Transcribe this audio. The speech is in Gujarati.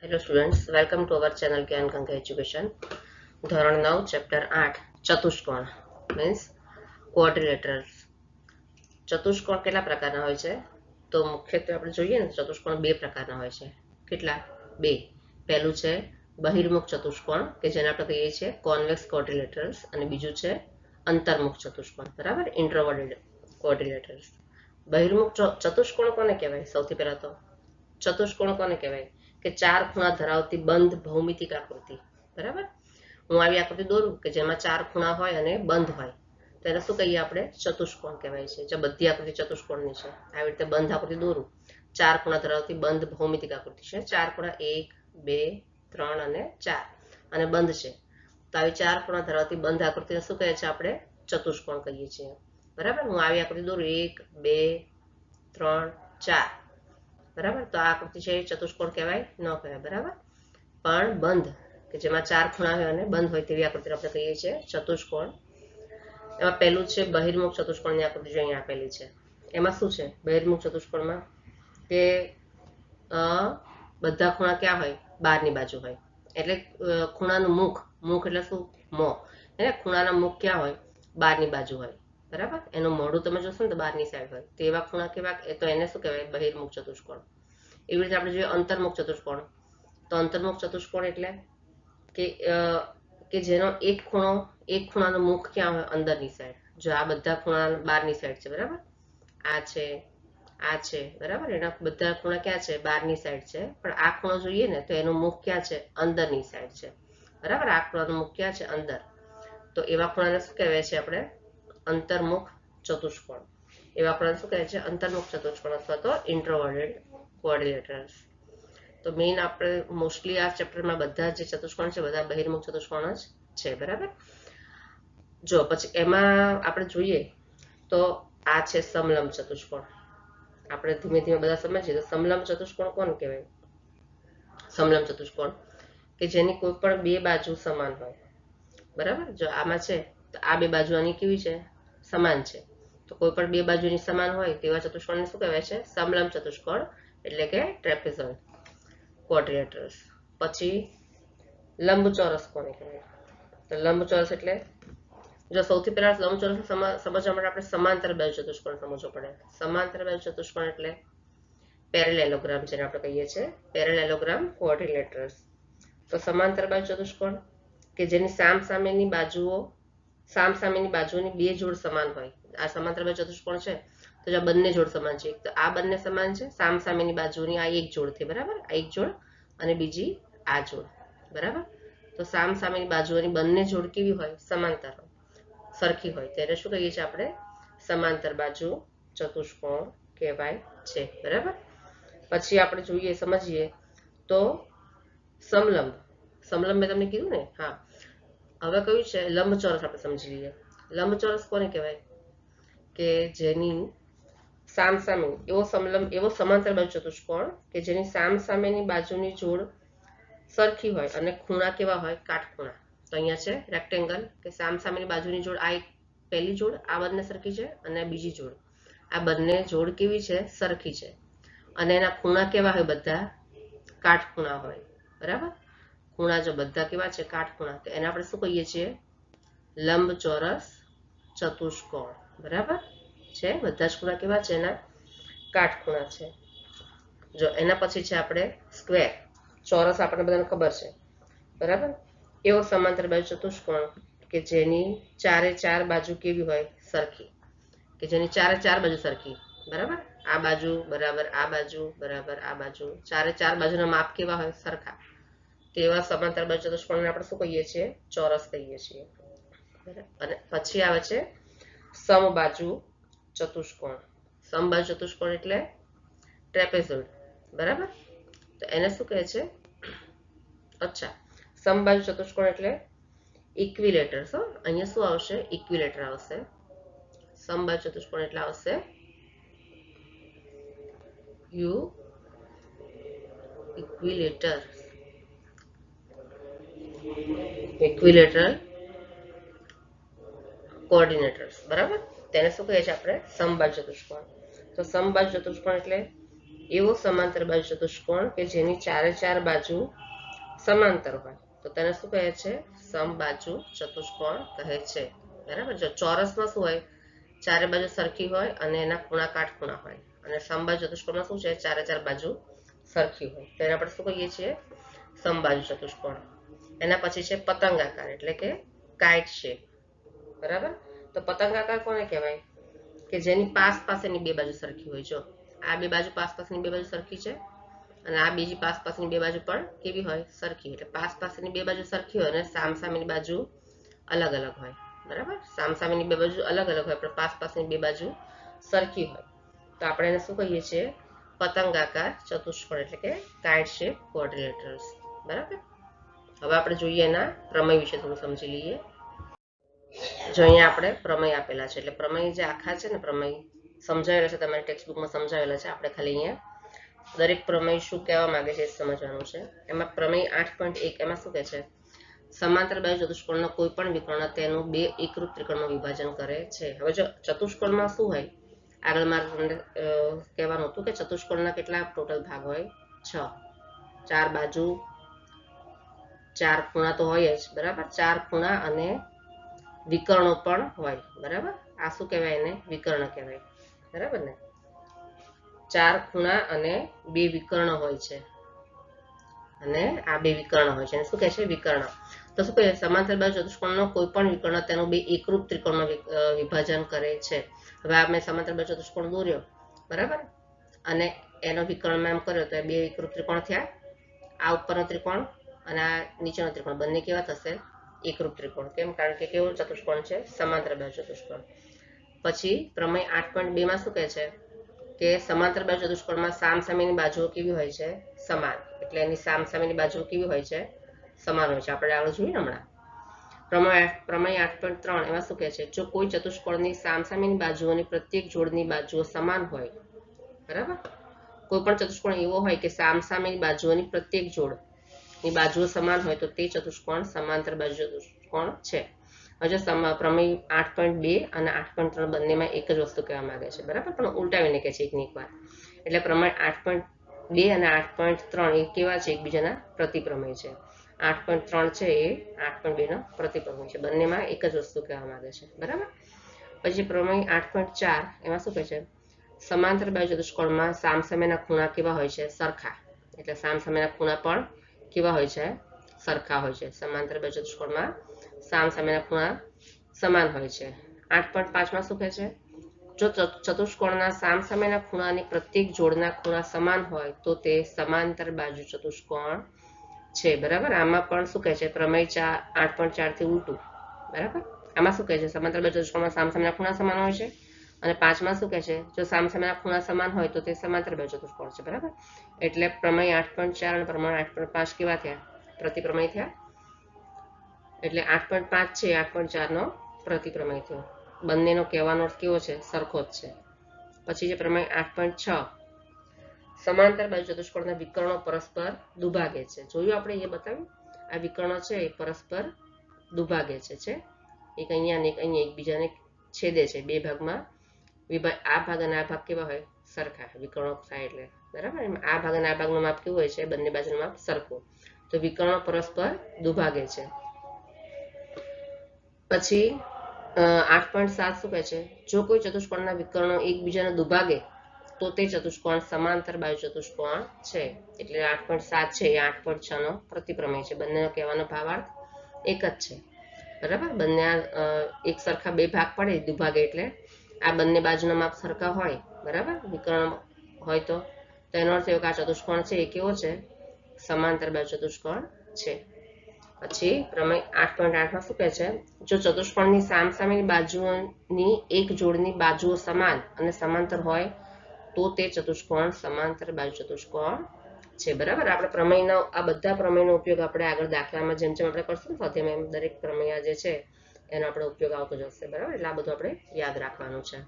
Hello students, welcome to our channel Gyan Ganga Education. ધોરણ 9 ચેપ્ટર 8 ચતુષ્કોણ મીન્સ ક્વોડ્રિલેટરલ્સ. ચતુષ્કોણ કેટલા પ્રકારના હોય છે? તો મુખ્યત્વે આપણે જોઈએ ને ચતુષ્કોણ બે પ્રકારના હોય છે. કેટલા? બે. પહેલું છે બહિર્મુખ ચતુષ્કોણ કે જેને આપણે કહીએ છીએ કોન્વેક્સ ક્વોડ્રિલેટરલ્સ, અને બીજું છે અંતર્મુખ ચતુષ્કોણ. બરાબર, ઇન્ટ્રોવર્ટેડ ક્વોડ્રિલેટરલ્સ. બહિર્મુખ ચતુષ્કોણ કોને કહેવાય? સૌથી પહેલા તો ચતુષ્કોણ કોને કહેવાય કે ચાર ખૂણા ધરાવતી બંધ ભૌમિતિક આકૃતિ. બરાબર, હું આવી આકૃતિ દોરું કે જેમાં ચાર ખૂણા હોય અને બંધ હોય તેને શું કહીએ આપણે? ચતુષ્કોણ કહેવાય છે. જે બધી આકૃતિ ચતુષ્કોણની છે, આવી રીતે બંધ આકૃતિ દોરું, ચાર ખૂણા ધરાવતી બંધ ભૌમિતિક આકૃતિ છે. ચાર ખૂણા 1, 2, 3 અને 4 અને બંધ છે. તો આવી ચાર ખૂણા ધરાવતી બંધ આકૃતિને શું કહે છે? આપણે ચતુષ્કોણ કહીએ છીએ. બરાબર, હું આવી આકૃતિ દોરું 1, 2, 3, 4. બરાબર, તો આ આકૃતિ છે એ ચતુષ્કોણ કહેવાય? ન કહેવાય. બરાબર, પણ બંધ કે જેમાં ચાર ખૂણા હોય અને બંધ હોય તેવી આકૃતિ આપણે કહીએ છીએ ચતુષ્કોણ. એમાં પહેલું છે બહિર્મુખ ચતુષ્કોણની આકૃતિ જે અહીંયા આપેલી છે. એમાં શું છે બહિર્મુખ ચતુષ્કોણમાં? કે બધા ખૂણા ક્યાં હોય? બહારની બાજુ હોય. એટલે ખૂણાનું મુખ, મુખ એટલે શું? મોં. એટલે ખૂણાના મુખ ક્યાં હોય? બહારની બાજુ હોય. બરાબર, એનું મોઢું તમે જોશો ને તો બહારની સાઈડ હોય. તો એવા ખૂણા કેવા? તો એને શું કહેવાય? બહિર્મુખ ચતુષ્કોણ. એવી રીતે આપણે જોઈએ અંતર્મુખ ચતુષ્કોણ. તો અંતર્મુખ ચતુષ્કોણ એટલે કે જેનો એક ખૂણાનો મુખ ક્યાં હોય? અંદરની સાઈડ. જો આ બધા ખૂણા બહારની સાઈડ છે. બરાબર, આ છે, આ છે. બરાબર, એના બધા ખૂણા ક્યાં છે? બહારની સાઈડ છે. પણ આ ખૂણો જોઈએ ને તો એનું મુખ ક્યાં છે? અંદરની સાઈડ છે. બરાબર, આ ખૂણાનું મુખ ક્યાં છે? અંદર. તો એવા ખૂણાને શું કહેવાય છે આપણે? અંતર્મુખ ચતુષ્કોણ. એવા આપણને શું કહે છે? અંતર્મુખ ચતુષ્કોણ અથવા તો ઇન્ટ્રોવર્ટેડ ક્વોડ્રિલેટરલ્સ. તો મેઇન આપણે મોસ્ટલી આ ચેપ્ટરમાં બધા જે ચતુષ્કોણ છે બધા બહિર્મુખ ચતુષ્કોણ જ છે. બરાબર, જો પછી એમાં આપણે જોઈએ તો આ છે સમલંબ ચતુષ્કોણ. આપણે ધીમે ધીમે બધા સમજીએ તો સમલંબ ચતુષ્કોણ કોણ કહેવાય? સમલંબ ચતુષ્કોણ કે જેની કોઈ પણ બે બાજુ સમાન હોય. બરાબર, જો આમાં છે તો આ બે બાજુ આની કેવી છે? સમાન છે. તો કોઈ પણ બે બાજુની સમાન હોય તેવા ચતુષ્કોણને શું કહેવાય છે? સમલંબ ચતુષ્કોણ એટલે કે ટ્રેપેઝોઇડ ક્વોડ્રિલેટરલ્સ. પછી લંબચોરસ કોને કહેવાય? તો લંબચોરસ એટલે જો સૌથી પહેલા લંબચોરસ સમજવા માટે આપણે સમાંતર બાજુ ચતુષ્કોણ સમજવો પડે. સમાંતર બાજુ ચતુષ્કોણ એટલે પેરેલેલોગ્રામ જેને આપણે કહીએ છીએ પેરેલેલોગ્રામ ક્વોડ્રિલેટરલ્સ. તો સમાંતર બાજુ ચતુષ્કોણ કે જેની સામસામેની બાજુઓની બે જોડ સમાન હોય. આ સમાંતર બાજુ ચતુષ્કોણ છે તો આ બંને જોડ સમાન છે. તો આ બંને સમાન છે, સામસામેની બાજુની આ એક જોડ થી. બરાબર, આ એક જોડ અને બીજી આ જોડ. બરાબર, તો સામસામેની બાજુઓની બંને જોડ કેવી હોય? સમાંતર હોય, સરખી હોય. ત્યારે શું કહીએ છીએ આપણે? સમાંતર બાજુ ચતુષ્કોણ કહેવાય છે. બરાબર, પછી આપણે જોઈએ સમજીએ તો સમલંબ. સમલંબ મેં તમને કીધું ને. હા, હવે કયું છે? લંબચોરસ આપણે સમજી લઈએ. લંબચોરસ કોને કહેવાય? કે જેની સામસામે એવો સમાંતર બાજુ ચતુષ્કોણ કે જેની સામસામેની બાજુની જોડ સરખી હોય અને ખૂણા કેવા હોય? કાટખૂણા. તો અહીંયા છે રેક્ટેંગલ કે સામસામેની બાજુની જોડ આ એક પહેલી જોડ, આ બંને સરખી છે, અને બીજી જોડ, આ બંને જોડ કેવી છે? સરખી છે. અને એના ખૂણા કેવા હોય? બધા કાટખૂણા હોય. બરાબર, ખૂણા જો બધા કેવા છે? કાટખૂણા. તો એને આપણે શું કહીએ છીએ? લંબચોરસ ચતુષ્કોણ. બરાબર છે, બધા જ ખૂણા કેવા છે? એના કાટખૂણા છે. જો એના પછી છે આપણે સ્ક્વેર. ચોરસ આપણને બધાને ખબર છે. બરાબર, એવો સમાંતર બાજુ ચતુષ્કોણ કે જેની ચારે ચાર બાજુ કેવી હોય? સરખી. કે જેની ચારે ચાર બાજુ સરખી. બરાબર, આ બાજુ બરાબર આ બાજુ બરાબર આ બાજુ, ચારે ચાર બાજુના માપ કેવા હોય? સરખા. તેવા સમાંતર બાજુ ચતુષ્કોણને આપણે શું કહીએ છીએ? ચોરસ કહીએ છીએ. અને પછી આવે છે સમબાજુ ચતુષ્કોણ. સમબાજુ ચતુષ્કોણ એટલે ટ્રેપેઝોઇડ. બરાબર, તો એને શું કહે છે? અચ્છા, સમબાજુ ચતુષ્કોણ એટલે ઇક્વિલેટર્સ. અહીંયા શું આવશે? ઇક્વિલેટર આવશે. સમબાજુ ચતુષ્કોણ એટલે આવશે ઇક્વિલેટરલ કોઓર્ડિનેટર્સ. બરાબર, તેને શું કહે છે આપણે? સમબાજુ ચતુષ્કોણ. તો સમબાજુ ચતુષ્કોણ એટલે એવો સમાંતર બાજુ ચતુષ્કોણ કે જેની ચારે ચાર બાજુ સમાંતર હોય તો તેને શું કહે છે? સમબાજુ ચતુષ્કોણ કહે છે. બરાબર. જો ચોરસમાં શું હોય? ચારે બાજુ સરખી હોય અને એના ખૂણા કાટખૂણા હોય, અને સમબાજુ ચતુષ્કોણમાં શું છે? ચારે ચાર બાજુ સરખી હોય, તો એને આપણે શું કહીએ છીએ? સમબાજુ ચતુષ્કોણ. એના પછી છે પતંગાકાર, એટલે કે કાઇટ શેપ. બરાબર. તો પતંગાકાર કોને કહેવાય? કે જેની પાસેની બે બાજુ સરખી હોય. જો આ બે બાજુ પાસની બે બાજુ સરખી છે, અને આ બીજી પાસની બે બાજુ પણ કેવી હોય? સરખી. એટલે પાસની બે બાજુ સરખી હોય અને સામસામેની બાજુ અલગ અલગ હોય. બરાબર. સામસામેની બે બાજુ અલગ અલગ હોય પણ પાસની બે બાજુ સરખી હોય, તો આપણે એને શું કહીએ છીએ? પતંગાકાર ચતુષ્કોણ, એટલે કે કાઇટ શેપ ક્વોડ્રિલેટરલ્સ. બરાબર. હવે આપણે જોઈએ એના પ્રમેય વિશે થોડું સમજી લઈએ. જો અહીંયા આપણે પ્રમેય આપેલા છે, એટલે પ્રમેય જે આખા છે ને, પ્રમેય સમજાવેલા છે, તમારી ટેક્સ્ટબુકમાં સમજાવેલા છે. આપણે ખાલી અહીંયા દરેક પ્રમેય શું કહેવા માંગે છે એ સમજવાનું છે. એમાં પ્રમેય 8.1 એમાં શું કહે છે? સમાંતર બાજુ ચતુષ્કોણનો કોઈ પણ વિકર્ણ તેનું બે એકરૂપ ત્રિકોણમાં વિભાજન કરે છે. હવે જો ચતુષ્કોણમાં શું હોય? આગળ મારે તમને કહેવાનું હતું કે ચતુષ્કોણના કેટલા ટોટલ ભાગ હોય? 6. ચાર બાજુ, ચાર ખૂણા તો હોય જ. બરાબર. ચાર ખૂણા અને વિકર્ણો પણ હોય. બરાબર. આ શું કહેવાય? એને વિકર્ણ કહેવાય. બરાબર ને? ચાર ખૂણા અને બે વિકર્ણ હોય છે, અને આ બે વિકર્ણ હોય છે. શું કહે છે? વિકર્ણ. તો શું કહે? સમાંતર બાજુ ચતુષ્કોણનો કોઈ પણ વિકર્ણ તેનું બે એકરૂપ ત્રિકોણમાં વિભાજન કરે છે. હવે આ મેં સમાંતર બાજુ ચતુષ્કોણ દોર્યો. બરાબર. અને એનો વિકર્ણ એમ કર્યો તો બે એકરૂપ ત્રિકોણ થયા. આ ઉપરનો ત્રિકોણ અને આ નીચેનો ત્રિકોણ બંને કેવા થશે? એકરૂપ ત્રિકોણ. કેમ? કારણ કે કેવો ચતુષ્કોણ છે? સમાંતર બાજુ ચતુષ્કોણ. પછી પ્રમેય 8.2 માં શું કહે છે? કે સમાંતર બાજુ ચતુષ્કોણમાં સામસામેની બાજુઓ કેવી હોય છે? સમાન. એટલે એની સામસામેની બાજુઓ કેવી હોય છે? સમાન હોય છે. આપણે આગળ જોયું હમણાં. પ્રમેય 8.3 એમાં શું કહે છે? જો કોઈ ચતુષ્કોણની સામસામેની બાજુઓની પ્રત્યેક જોડની બાજુઓ સમાન હોય. બરાબર. કોઈ પણ ચતુષ્કોણ એવો હોય કે સામસામેની બાજુઓની પ્રત્યેક જોડની બાજુઓ સમાન હોય તો તે ચતુષ્કોણ સમાંતર બાજુ ચતુષ્કોણ છે. હજુ પ્રમેય 8.2 અને 8.3 બંનેમાં એક જ વસ્તુ કહેવા માંગે છે. બરાબર. પણ ઉલટાવીને કહે છે એકની એક વાર. એટલે પ્રમેય 8.2 અને 8.3 એ કેવા છે? એકબીજાના પ્રતિપ્રમેય છે. 8.3 છે એ 8.2 નો પ્રતિપ્રમેય છે. બંનેમાં એક જ વસ્તુ કહેવા માંગે છે. બરાબર. પછી પ્રમેય 8.4 એમાં શું કહે છે? સમાંતર બાજુ ચતુષ્કોણમાં સામસામેના ખૂણા કેવા હોય છે? સરખા. એટલે સામસામેના ખૂણા પણ કેવા હોય છે? સરખા હોય છે. સમાંતર બાજુ ચતુષ્કોણમાં સામસામેના ખૂણા સમાન હોય છે. 8.5 માં શું કહે છે? જો ચતુષ્કોણના સામસામેના ખૂણાની પ્રત્યેક જોડના ખૂણા સમાન હોય તો તે સમાંતર બાજુ ચતુષ્કોણ છે. બરાબર. આમાં પણ શું કહે છે? પ્રમેય 8.4 થી ઉલટું. બરાબર. આમાં શું કહે છે? સમાંતર બાજુ ચતુષ્કોણમાં સામસામેના ખૂણા સમાન હોય છે, અને 5માં શું કહે છે? જો સામસામેના ખૂણા સમાન હોય તો તે સમાંતર બાજુ ચતુષ્કોણ છે. બરાબર. એટલે પ્રમેય 8.4 અને પ્રમેય 8.5 કેવા થયા? પ્રતિપ્રમેય થયા. એટલે 8.5 છે 8.4 નો પ્રતિપ્રમેય થયો. બંનેનો કહેવાનો અર્થ કેવો છે? સરખો જ છે. પછી જે પ્રમેય 8.6 સમાંતર બાજુ ચતુષ્કોણના વિકર્ણો પરસ્પર દુભાગે છે. જોયું આપણે? એ બતાવ્યું. આ વિકર્ણો છે એ પરસ્પર દુભાગે છે. એક અહીંયા અને એક અહીંયા એકબીજાને છેદે છે. બે ભાગમાં આ ભાગ અને આ ભાગ કેવા હોય? સરખા. વિકર્ણો થાય એટલે. બરાબર. આ ભાગ અને આ ભાગનું માપ કેવું હોય છે? બંને બાજુનું માપ સરખું. તો વિકર્ણો પરસ્પર દુભાગે છે. પછી 8.7 શું કહે છે? જો કોઈ ચતુષ્કોણના વિકર્ણો એકબીજાને દુભાગે તો તે ચતુષ્કોણ સમાંતર બાજુ ચતુષ્કોણ છે. એટલે 8.7 છે એ 8.6 નો પ્રતિપ્રમેય છે. બંનેનો કહેવાનો ભાવાર્થ એક જ છે. બરાબર. બંને એક સરખા બે ભાગ પડે દુભાગે, એટલે આ બંને બાજુના માપ સરખા હોય. બરાબર. વિકર્ણ હોય તો એનો અર્થ એવો કે આ ચતુષ્કોણ છે એ કેવો છે? સમાંતર બાજુ ચતુષ્કોણ છે. પછી પ્રમેય 8.8 માં શું કહે છે? જો ચતુષ્કોણની સામસામેની બાજુઓની એક જોડની બાજુઓ સમાન અને સમાંતર હોય તો તે ચતુષ્કોણ સમાંતર બાજુ ચતુષ્કોણ છે. બરાબર. આપણે પ્રમેયનો આ બધા પ્રમેયનો ઉપયોગ આપણે આગળ દાખલામાં જેમ જેમ આપણે કરશું ને તેમ એમ દરેક પ્રમેય જે છે એનો આપણે ઉપયોગ આવતો જશે. બરાબર. એટલે આ બધું આપણે યાદ રાખવાનું છે.